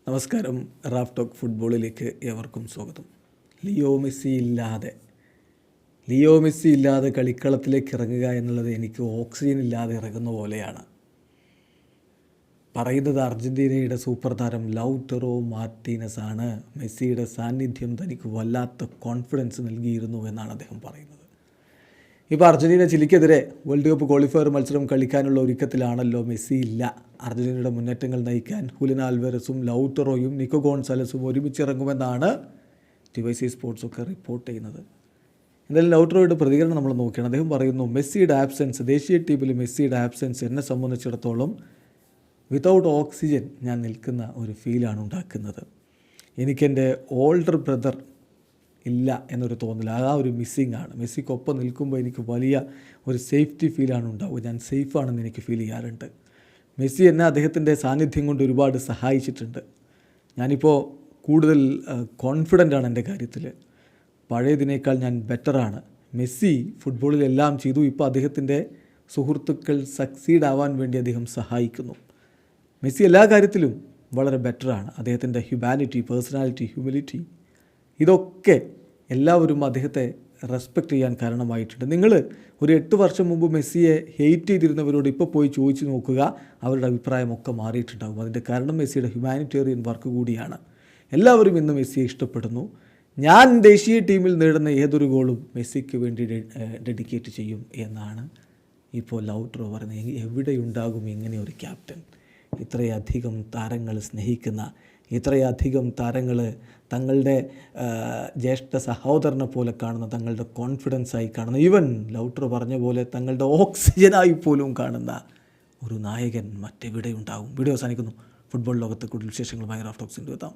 നമസ്കാരം. Raf talk ഫുട്ബോളിലേക്ക് ഏവർക്കും സ്വാഗതം. ലിയോ മെസ്സി ഇല്ലാതെ കളിക്കളത്തിലേക്ക് ഇറങ്ങുക എന്നുള്ളത് എനിക്ക് ഓക്സിജൻ ഇല്ലാതെ ഇറങ്ങുന്ന പോലെയാണ്. പറയുന്നത് അർജൻറ്റീനയുടെ സൂപ്പർ താരം ലൗട്ടറോ മാർട്ടീനസ് ആണ്. മെസ്സിയുടെ സാന്നിധ്യം തനിക്ക് വല്ലാത്ത കോൺഫിഡൻസ് നൽകിയിരുന്നു എന്നാണ് അദ്ദേഹം പറയുന്നത്. ഇപ്പോൾ അർജൻറ്റീന ചിലിക്കെതിരെ വേൾഡ് കപ്പ് ക്വാളിഫയർ മത്സരം കളിക്കാനുള്ള ഒരുക്കത്തിലാണല്ലോ. മെസ്സി ഇല്ല. അർജൻറ്റീനയുടെ മുന്നേറ്റങ്ങൾ നയിക്കാൻ ഹുലിൻ ആൽവരസും ലൗട്ടറോയും നിക്കോ ഗോൺസാലസും ഒരുമിച്ചിറങ്ങുമെന്നാണ് ടിവൈസി സ്പോർട്സൊക്കെ റിപ്പോർട്ട് ചെയ്യുന്നത്. എന്തായാലും ലൗട്ടറോയുടെ പ്രതികരണം നമ്മൾ നോക്കുകയാണ്. അദ്ദേഹം പറയുന്നു, മെസ്സിയുടെ ആബ്സെൻസ്, ദേശീയ ടീമിൽ മെസ്സിയുടെ ആബ്സെൻസ് എന്നെ സംബന്ധിച്ചിടത്തോളം വിതൗട്ട് ഓക്സിജൻ ഞാൻ നിൽക്കുന്ന ഒരു ഫീലാണ് ഉണ്ടാക്കുന്നത്. എനിക്കെൻ്റെ ഓൾഡർ ബ്രദർ ഇല്ല എന്നൊരു തോന്നൽ, ആ ഒരു മിസ്സിങ് ആണ്. മെസ്സിക്കൊപ്പം നിൽക്കുമ്പോൾ എനിക്ക് വലിയ ഒരു സേഫ്റ്റി ഫീലാണ് ഉണ്ടാവുക. ഞാൻ സേഫാണെന്ന് എനിക്ക് ഫീൽ ചെയ്യാറുണ്ട്. മെസ്സി എന്നെ അദ്ദേഹത്തിൻ്റെ സാന്നിധ്യം കൊണ്ട് ഒരുപാട് സഹായിച്ചിട്ടുണ്ട്. ഞാനിപ്പോൾ കൂടുതൽ കോൺഫിഡൻ്റ് ആണ് എൻ്റെ കാര്യത്തിൽ. പഴയതിനേക്കാൾ ഞാൻ ബെറ്ററാണ്. മെസ്സി ഫുട്ബോളിലെല്ലാം ചെയ്തു. ഇപ്പോൾ അദ്ദേഹത്തിൻ്റെ സുഹൃത്തുക്കൾ സക്സീഡ് ആവാൻ വേണ്ടി അദ്ദേഹം സഹായിക്കുന്നു. മെസ്സി എല്ലാ കാര്യത്തിലും വളരെ ബെറ്ററാണ്. അദ്ദേഹത്തിൻ്റെ ഹ്യൂമാനിറ്റി, പേഴ്സണാലിറ്റി, ഹ്യൂമിലിറ്റി, ഇതൊക്കെ എല്ലാവരും അദ്ദേഹത്തെ റെസ്പെക്റ്റ് ചെയ്യാൻ കാരണമായിട്ടുണ്ട്. നിങ്ങൾ ഒരു 8 വർഷം മുമ്പ് മെസ്സിയെ ഹെയ്റ്റ് ചെയ്തിരുന്നവരോട് ഇപ്പോൾ പോയി ചോദിച്ചു നോക്കുക, അവരുടെ അഭിപ്രായമൊക്കെ മാറിയിട്ടുണ്ടാകും. അതിൻ്റെ കാരണം മെസ്സിയുടെ ഹ്യൂമാനിറ്റേറിയൻ വർക്ക് കൂടിയാണ്. എല്ലാവരും ഇന്ന് മെസ്സിയെ ഇഷ്ടപ്പെടുന്നു. ഞാൻ ദേശീയ ടീമിൽ നേടുന്ന ഏതൊരു ഗോളും മെസ്സിക്ക് വേണ്ടി ഡെഡിക്കേറ്റ് ചെയ്യും എന്നാണ് ഇപ്പോൾ ലൗട്ടറോ പറയുന്നത്. എവിടെയുണ്ടാകും ഇങ്ങനെ ഒരു ക്യാപ്റ്റൻ? ഇത്രയധികം താരങ്ങൾ സ്നേഹിക്കുന്ന, ഇത്രയധികം താരങ്ങൾ തങ്ങളുടെ ജ്യേഷ്ഠ സഹോദരനെ പോലെ കാണുന്ന, തങ്ങളുടെ കോൺഫിഡൻസായി കാണുന്ന, ഈവൻ ലൗട്ടർ പറഞ്ഞ പോലെ തങ്ങളുടെ ഓക്സിജനായി പോലും കാണുന്ന ഒരു നായകൻ മറ്റെവിടെ ഉണ്ടാകും? വീഡിയോ അവസാനിക്കുന്നു. ഫുട്ബോൾ ലോകത്തെ കൂടുതൽ വിശേഷങ്ങളുമായി റാഫ് ടോക്സിൻ്റെ എത്താം.